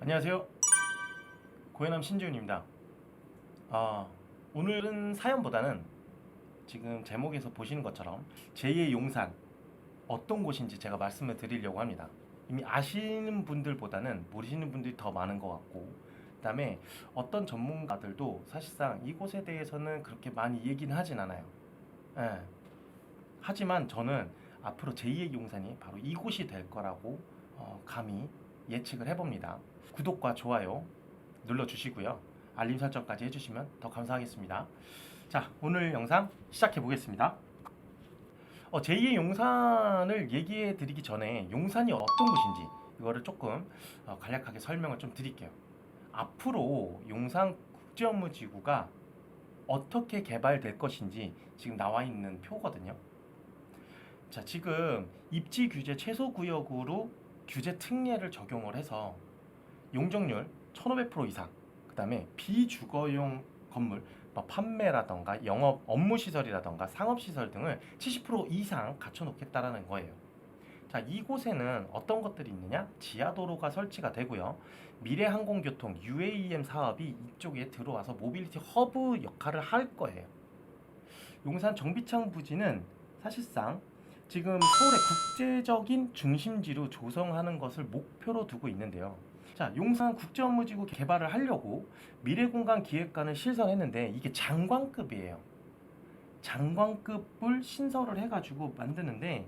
안녕하세요. 고해남 신지훈입니다. 오늘은 사연보다는 지금 제목에서 보시는 것처럼 제2의 용산 어떤 곳인지 제가 말씀을 드리려고 합니다. 이미 아시는 분들보다는 모르시는 분들이 더 많은 것 같고, 그 다음에 어떤 전문가들도 사실상 이곳에 대해서는 그렇게 많이 얘기는 하진 않아요. 예. 하지만 저는 앞으로 제2의 용산이 바로 이곳이 될 거라고 감히 예측을 해봅니다. 구독과 좋아요 눌러주시고요. 알림 설정까지 해주시면 더 감사하겠습니다. 자, 오늘 영상 시작해 보겠습니다. 제2의 용산을 얘기해 드리기 전에 용산이 어떤 곳인지 이거를 조금 간략하게 설명을 좀 드릴게요. 앞으로 용산 국제업무지구가 어떻게 개발될 것인지 지금 나와 있는 표거든요. 자, 지금 입지 규제 최소 구역으로 규제 특례를 적용을 해서 용적률 1500% 이상, 그 다음에 비주거용 건물 판매라던가 영업 업무시설이라던가 상업시설 등을 70% 이상 갖춰놓겠다라는 거예요. 자, 이곳에는 어떤 것들이 있느냐? 지하도로가 설치가 되고요. 미래항공교통 UAM 사업이 이쪽에 들어와서 모빌리티 허브 역할을 할 거예요. 용산 정비창 부지는 사실상 지금 서울의 국제적인 중심지로 조성하는 것을 목표로 두고 있는데요. 자, 용산 국제업무지구 개발을 하려고 미래공간 기획관을 신설했는데 이게 장관급이에요. 장관급을 신설을 해가지고 만드는데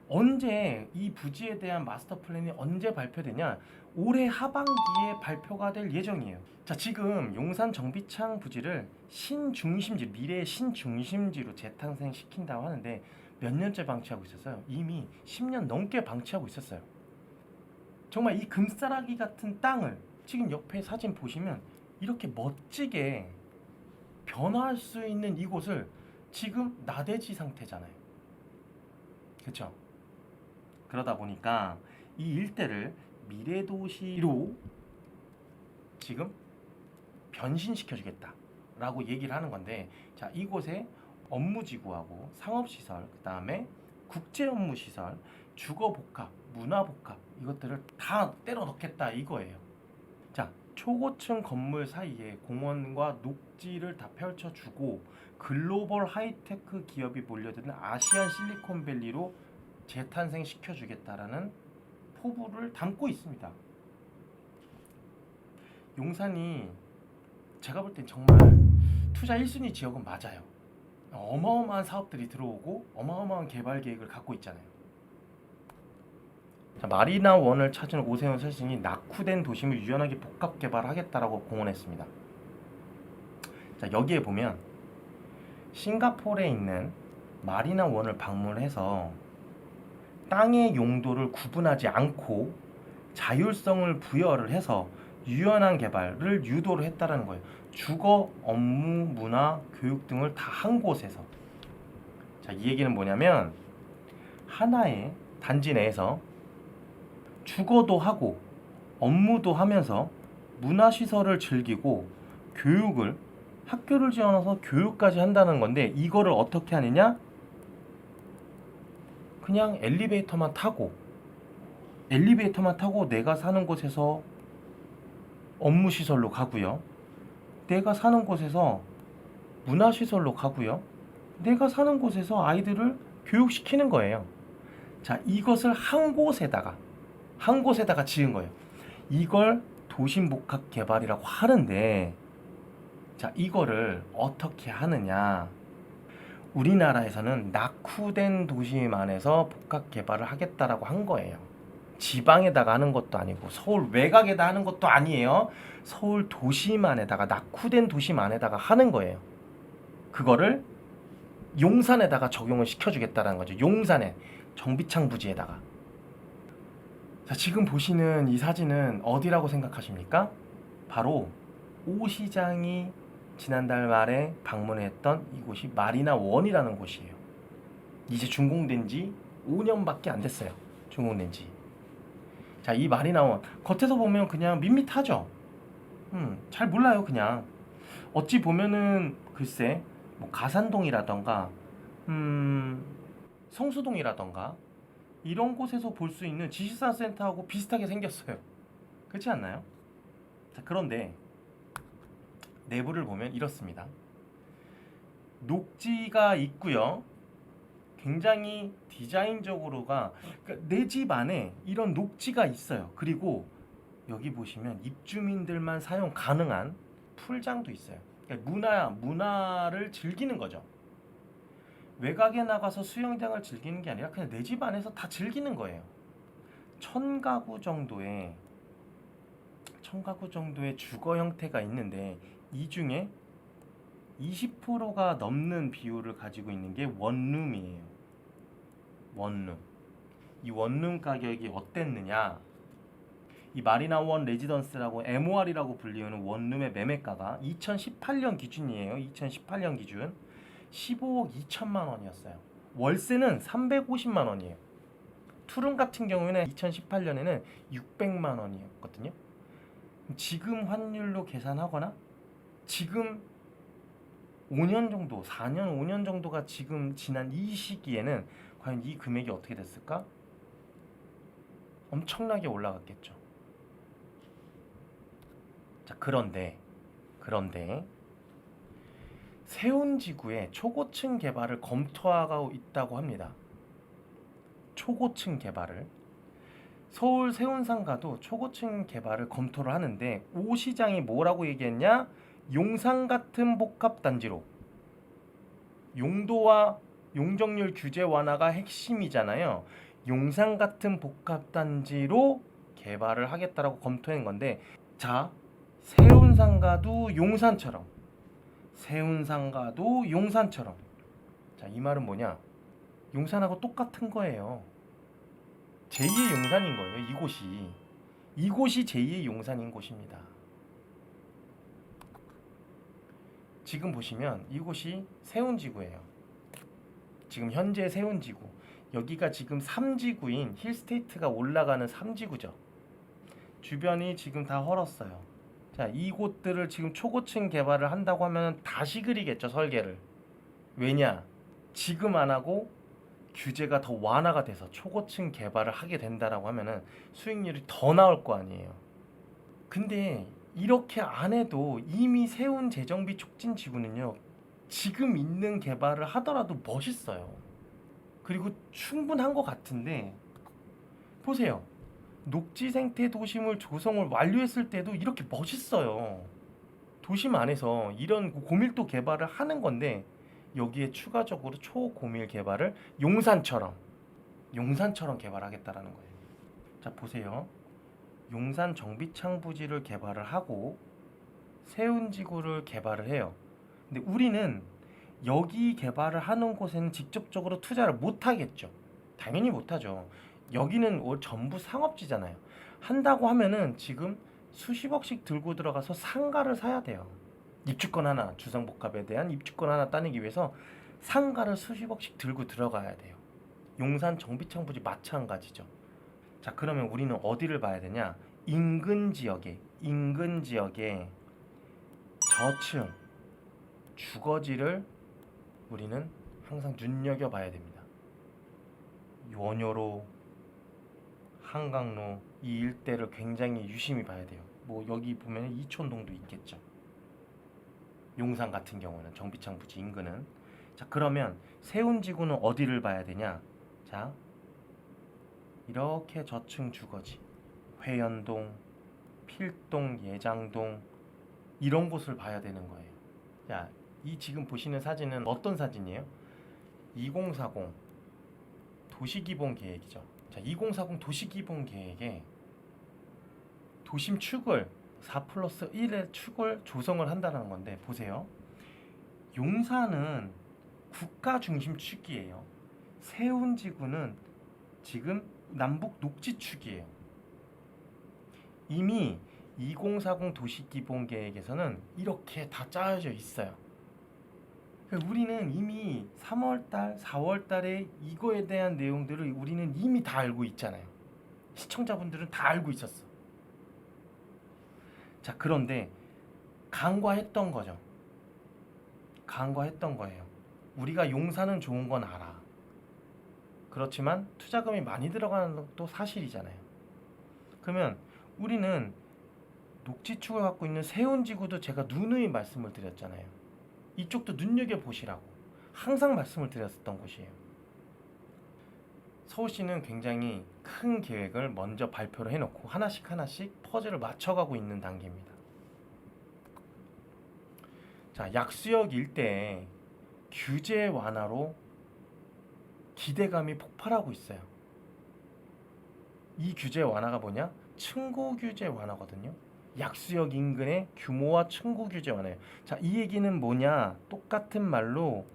언제 이 부지에 대한 마스터 플랜이 언제 발표되냐? 올해 하반기에 발표가 될 예정이에요. 자, 지금 용산 정비창 부지를 신중심지, 미래의 신중심지로 재탄생시킨다고 하는데 몇 년째 방치하고 있었어요. 이미 10년 넘게 방치하고 있었어요. 정말 이 금싸라기 같은 땅을 지금 옆에 사진 보시면 이렇게 멋지게 변화할 수 있는 이곳을 지금 나대지 상태잖아요. 그렇죠? 그러다 보니까 이 일대를 미래도시로 지금 변신시켜주겠다라고 얘기를 하는 건데, 자, 이곳에 업무지구하고 상업시설, 그 다음에 국제업무시설, 주거복합, 문화복합 이것들을 다 때려 넣겠다 이거예요. 자, 초고층 건물 사이에 공원과 녹지를 다 펼쳐주고 글로벌 하이테크 기업이 몰려드는 아시안 실리콘밸리로 재탄생시켜주겠다라는 포부를 담고 있습니다. 용산이 제가 볼 땐 정말 투자 1순위 지역은 맞아요. 어마어마한 사업들이 들어오고 어마어마한 개발 계획을 갖고 있잖아요. 자, 마리나 원을 찾은 오세훈 선생이 낙후된 도심을 유연하게 복합 개발하겠다라고 공언했습니다. 자, 여기에 보면 싱가포르에 있는 마리나 원을 방문해서 땅의 용도를 구분하지 않고 자율성을 부여를 해서 유연한 개발을 유도를 했다라는 거예요. 주거, 업무, 문화, 교육 등을 다 한 곳에서. 자, 이 얘기는 뭐냐면 하나의 단지 내에서 주거도 하고 업무도 하면서 문화시설을 즐기고 교육을 학교를 지어놔서 교육까지 한다는 건데, 이거를 어떻게 하느냐? 그냥 엘리베이터만 타고 내가 사는 곳에서 업무시설로 가고요. 내가 사는 곳에서 문화시설로 가고요. 내가 사는 곳에서 아이들을 교육시키는 거예요. 자, 이것을 한 곳에다가 지은 거예요. 이걸 도심복합 개발이라고 하는데, 자, 이거를 어떻게 하느냐? 우리나라에서는 낙후된 도심 안에서 복합 개발을 하겠다라고 한 거예요. 지방에다가 하는 것도 아니고 서울 외곽에다 하는 것도 아니에요. 서울 도심 안에다가, 낙후된 도심 안에다가 하는 거예요. 그거를 용산에다가 적용을 시켜주겠다라는 거죠. 용산에 정비창 부지에다가. 자, 지금 보시는 이 사진은 어디라고 생각하십니까? 바로 오 시장이 지난달 말에 방문했던 이곳이 마리나 원이라는 곳이에요. 이제 준공된 지 5년밖에 안 됐어요. 준공된 지. 자, 이 마리나 원 겉에서 보면 그냥 밋밋하죠. 잘 몰라요. 그냥 어찌 보면은 글쎄 뭐 가산동이라던가 성수동이라던가 이런 곳에서 볼 수 있는 지식산 센터하고 비슷하게 생겼어요. 그렇지 않나요? 자, 그런데 내부를 보면 이렇습니다. 녹지가 있고요. 굉장히 디자인적으로가 그러니까 내 집 안에 이런 녹지가 있어요. 그리고 여기 보시면 입주민들만 사용 가능한 풀장도 있어요. 그러니까 문화를 즐기는 거죠. 외곽에 나가서 수영장을 즐기는 게 아니라 그냥 내 집 안에서 다 즐기는 거예요. 1000가구 정도의 주거 형태가 있는데 이 중에 20%가 넘는 비율을 가지고 있는 게 원룸이에요. 원룸. 이 원룸 가격이 어땠느냐? 이 마리나원 레지던스라고 MOR이라고 불리우는 원룸의 매매가가 2018년 기준이에요. 2018년 기준 15억 2천만 원이었어요. 월세는 350만 원이에요. 투룸 같은 경우에는 2018년에는 600만 원이었거든요. 지금 환율로 계산하거나 지금 5년 정도, 4년, 5년 정도가 지금 지난 이 시기에는 과연 이 금액이 어떻게 됐을까? 엄청나게 올라갔겠죠. 자, 그런데 세운지구의 초고층 개발을 검토하고 있다고 합니다. 초고층 개발을. 서울 세운상가도 초고층 개발을 검토를 하는데 오 시장이 뭐라고 얘기했냐? 용산 같은 복합단지로 용도와 용적률 규제 완화가 핵심이잖아요. 용산 같은 복합단지로 개발을 하겠다라고 검토한 건데 자, 세운상가도 용산처럼 자, 이 말은 뭐냐? 용산하고 똑같은 거예요. 제2의 용산인 거예요. 이곳이 제2의 용산인 곳입니다. 지금 보시면 이곳이 세운지구예요. 지금 현재 세운지구. 여기가 지금 3지구인 힐스테이트가 올라가는 3지구죠. 주변이 지금 다 헐었어요. 자, 이곳들을 지금 초고층 개발을 한다고 하면 다시 그리겠죠, 설계를. 왜냐? 지금 안 하고 규제가 더 완화가 돼서 초고층 개발을 하게 된다라고 하면은 수익률이 더 나올 거 아니에요. 근데 이렇게 안 해도 이미 세운 재정비 촉진 지구는요, 지금 있는 개발을 하더라도 멋있어요. 그리고 충분한 것 같은데 보세요. 녹지 생태 도심을 조성을 완료했을 때도 이렇게 멋있어요. 도심 안에서 이런 고밀도 개발을 하는 건데 여기에 추가적으로 초고밀 개발을 용산처럼 개발하겠다라는 거예요. 자, 보세요. 용산 정비창 부지를 개발을 하고 세운지구를 개발을 해요. 근데 우리는 여기 개발을 하는 곳에는 직접적으로 투자를 못 하겠죠. 당연히 못 하죠. 여기는 전부 상업지잖아요. 한다고 하면은 지금 수십억씩 들고 들어가서 상가를 사야 돼요. 입주권 하나, 주상복합에 대한 입주권 하나 따내기 위해서 상가를 수십억씩 들고 들어가야 돼요. 용산 정비창 부지 마찬가지죠. 자, 그러면 우리는 어디를 봐야 되냐? 인근 지역에 저층 주거지를 우리는 항상 눈여겨봐야 됩니다. 원효로, 한강로 이 일대를 굉장히 유심히 봐야 돼요. 뭐 여기 보면 이촌동도 있겠죠. 용산 같은 경우는 정비창 부지 인근은. 자, 그러면 세운지구는 어디를 봐야 되냐? 자, 이렇게 저층 주거지 회연동, 필동, 예장동 이런 곳을 봐야 되는 거예요. 자, 이 지금 보시는 사진은 어떤 사진이에요? 2040 도시기본 계획이죠. 자, 2040 도시기본 계획에 도심 축을 4+1의 축을 조성을 한다는 건데 보세요. 용산은 국가 중심 축이에요. 세운지구는 지금 남북 녹지 축이에요. 이미 2040 도시기본 계획에서는 이렇게 다 짜여져 있어요. 우리는 이미 3월달, 4월달에 이거에 대한 내용들을 우리는 이미 다 알고 있잖아요. 시청자분들은 다 알고 있었어. 자, 그런데 간과했던 거죠. 간과했던 거예요. 우리가 용산은 좋은 건 알아. 그렇지만 투자금이 많이 들어가는 것도 사실이잖아요. 그러면 우리는 녹지축을 갖고 있는 세운지구도 제가 누누이 말씀을 드렸잖아요. 이쪽도 눈여겨보시라고 항상 말씀을 드렸었던 곳이에요. 서울시는 굉장히 큰 계획을 먼저 발표를 해놓고 하나씩 하나씩 퍼즐을 맞춰가고 있는 단계입니다. 자, 약수역 일대에 규제 완화로 기대감이 폭발하고 있어요. 이 규제 완화가 뭐냐? 층고 규제 완화거든요. 약수역 인근의 규모와 층고 규제 완화예요. 자, 이 얘기는 뭐냐? 똑같은 말로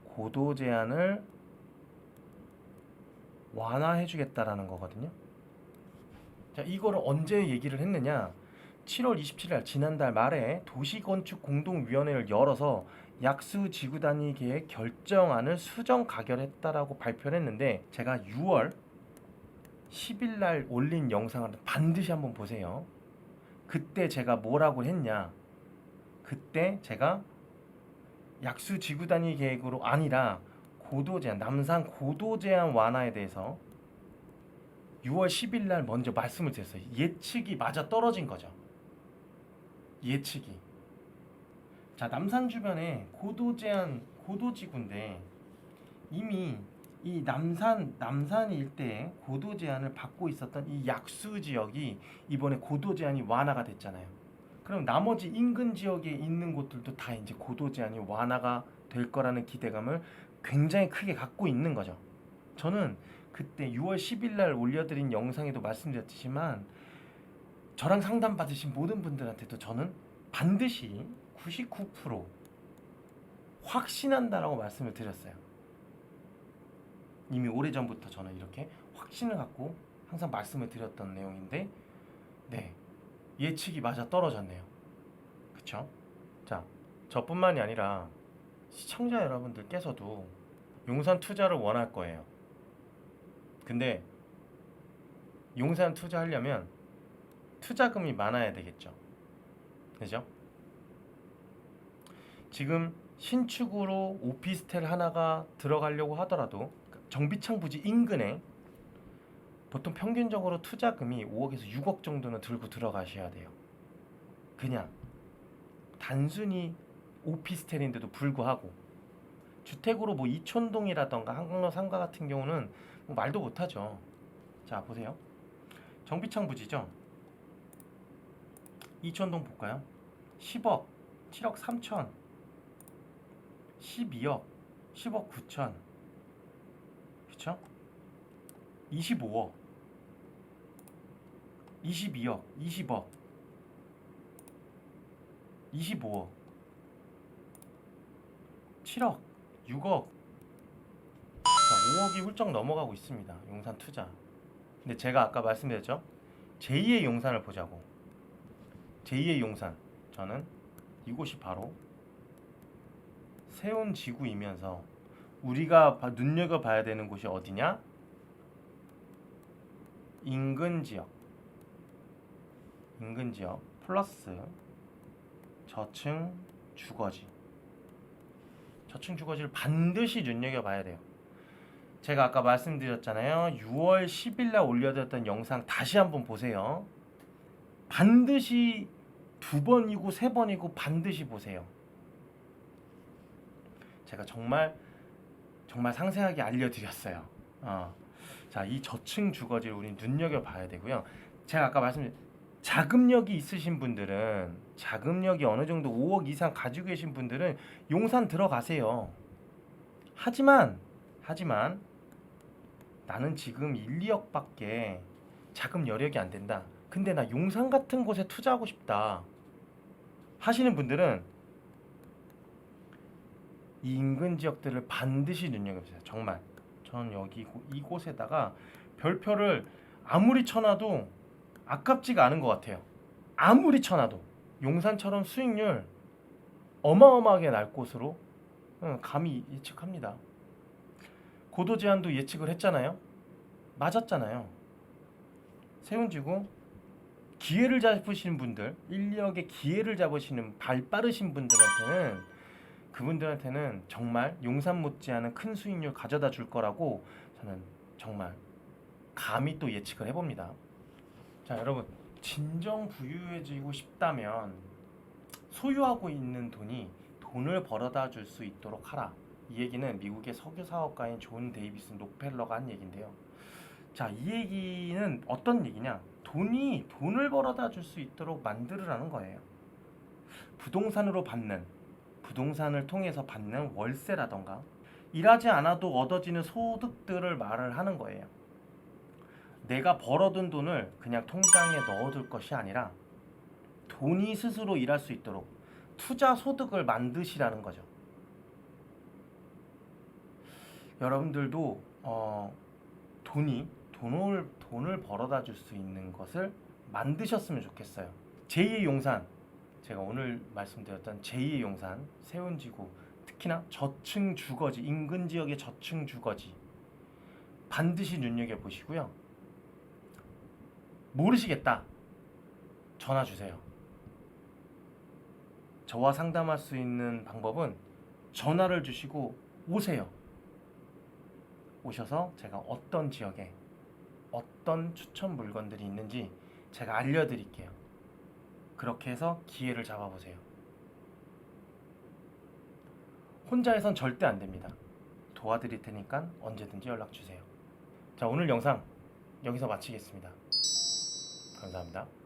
고도 제한을 완화해 주겠다라는 거거든요. 자, 이거를 언제 얘기를 했느냐? 7월 27일 지난달 말에 도시건축공동위원회를 열어서 약수 지구 단위 계획 결정안을 수정 가결했다라고 발표를 했는데, 제가 6월 10일 날 올린 영상을 반드시 한번 보세요. 그때 제가 뭐라고 했냐? 그때 제가 약수 지구 단위 계획으로 아니라 고도 제한, 남산 고도 제한 완화에 대해서 6월 10일 날 먼저 말씀을 드렸어요. 예측이 맞아 떨어진 거죠. 예측이. 자, 남산 주변에 고도 제한 고도 지구인데 이미 이 남산 일대에 고도 제한을 받고 있었던 이 약수 지역이 이번에 고도 제한이 완화가 됐잖아요. 그럼 나머지 인근 지역에 있는 곳들도 다 이제 고도 제한이 완화가 될 거라는 기대감을 굉장히 크게 갖고 있는 거죠. 저는 그때 6월 10일 날 올려드린 영상에도 말씀드렸지만 저랑 상담 받으신 모든 분들한테도 저는 반드시 99% 확신한다라고 말씀을 드렸어요. 이미 오래전부터 저는 이렇게 확신을 갖고 항상 말씀을 드렸던 내용인데, 네, 예측이 맞아 떨어졌네요. 그쵸? 자, 저뿐만이 아니라 시청자 여러분들께서도 용산 투자를 원할 거예요. 근데 용산 투자하려면 투자금이 많아야 되겠죠. 그죠? 지금 신축으로 오피스텔 하나가 들어가려고 하더라도 정비창 부지 인근에 보통 평균적으로 투자금이 5억에서 6억 정도는 들고 들어가셔야 돼요. 그냥 단순히 오피스텔인데도 불구하고 주택으로 뭐 이촌동이라던가 한강로 상가 같은 경우는 뭐 말도 못하죠. 자, 보세요. 정비창 부지죠. 이촌동 볼까요? 10억, 7억 3천, 12억, 10억 9천, 그쵸? 25억, 22억, 20억, 25억, 7억, 6억, 자, 5억이 훌쩍 넘어가고 있습니다. 용산 투자. 근데 제가 아까 말씀드렸죠? 제2의 용산을 보자고. 제2의 용산, 저는 이곳이 바로 세운지구이면서 우리가 눈여겨봐야 되는 곳이 어디냐? 인근지역 플러스 저층 주거지. 저층 주거지를 반드시 눈여겨봐야 돼요. 제가 아까 말씀드렸잖아요. 6월 10일 날 올려드렸던 영상 다시 한번 보세요. 반드시 2번이고 3번이고 반드시 보세요. 제가 정말 상세하게 알려드렸어요. 자, 이 저층 주거지를 우리 눈여겨봐야 되고요. 제가 아까 말씀드린 자금력이 있으신 분들은, 자금력이 어느 정도 5억 이상 가지고 계신 분들은 용산 들어가세요. 하지만 나는 지금 1, 2억밖에 자금 여력이 안 된다. 근데 나 용산 같은 곳에 투자하고 싶다 하시는 분들은 이 인근 지역들을 반드시 눈여겨보세요. 정말 저는 여기 이곳에다가 별표를 아무리 쳐놔도 아깝지가 않은 것 같아요. 아무리 쳐놔도 용산처럼 수익률 어마어마하게 날 곳으로 감히 예측합니다. 고도 제한도 예측을 했잖아요. 맞았잖아요. 세운지구 기회를 잡으시는 분들, 1, 2억의 기회를 잡으시는 발 빠르신 그분들한테는 정말 용산 못지않은 큰 수익률 가져다 줄 거라고 저는 정말 감히 또 예측을 해봅니다. 자, 여러분, 진정 부유해지고 싶다면 소유하고 있는 돈을 벌어다 줄 수 있도록 하라. 이 얘기는 미국의 석유 사업가인 존 데이비스 록펠러가 한 얘기인데요. 자, 이 얘기는 어떤 얘기냐? 돈을 벌어다 줄 수 있도록 만들으라는 거예요. 부동산을 통해서 받는 월세라던가 일하지 않아도 얻어지는 소득들을 말을 하는 거예요. 내가 벌어둔 돈을 그냥 통장에 넣어둘 것이 아니라 돈이 스스로 일할 수 있도록 투자 소득을 만드시라는 거죠. 여러분들도 돈을 벌어다 줄 수 있는 것을 만드셨으면 좋겠어요. 제2의 용산, 제가 오늘 말씀드렸던 제2의 용산, 세운지구, 특히나 저층 주거지, 인근 지역의 저층 주거지 반드시 눈여겨보시고요. 모르시겠다, 전화 주세요. 저와 상담할 수 있는 방법은 전화를 주시고 오세요. 오셔서 제가 어떤 지역에 어떤 추천 물건들이 있는지 제가 알려드릴게요. 그렇게 해서 기회를 잡아보세요. 혼자 해선 절대 안 됩니다. 도와드릴 테니까 언제든지 연락 주세요. 자, 오늘 영상 여기서 마치겠습니다. 감사합니다.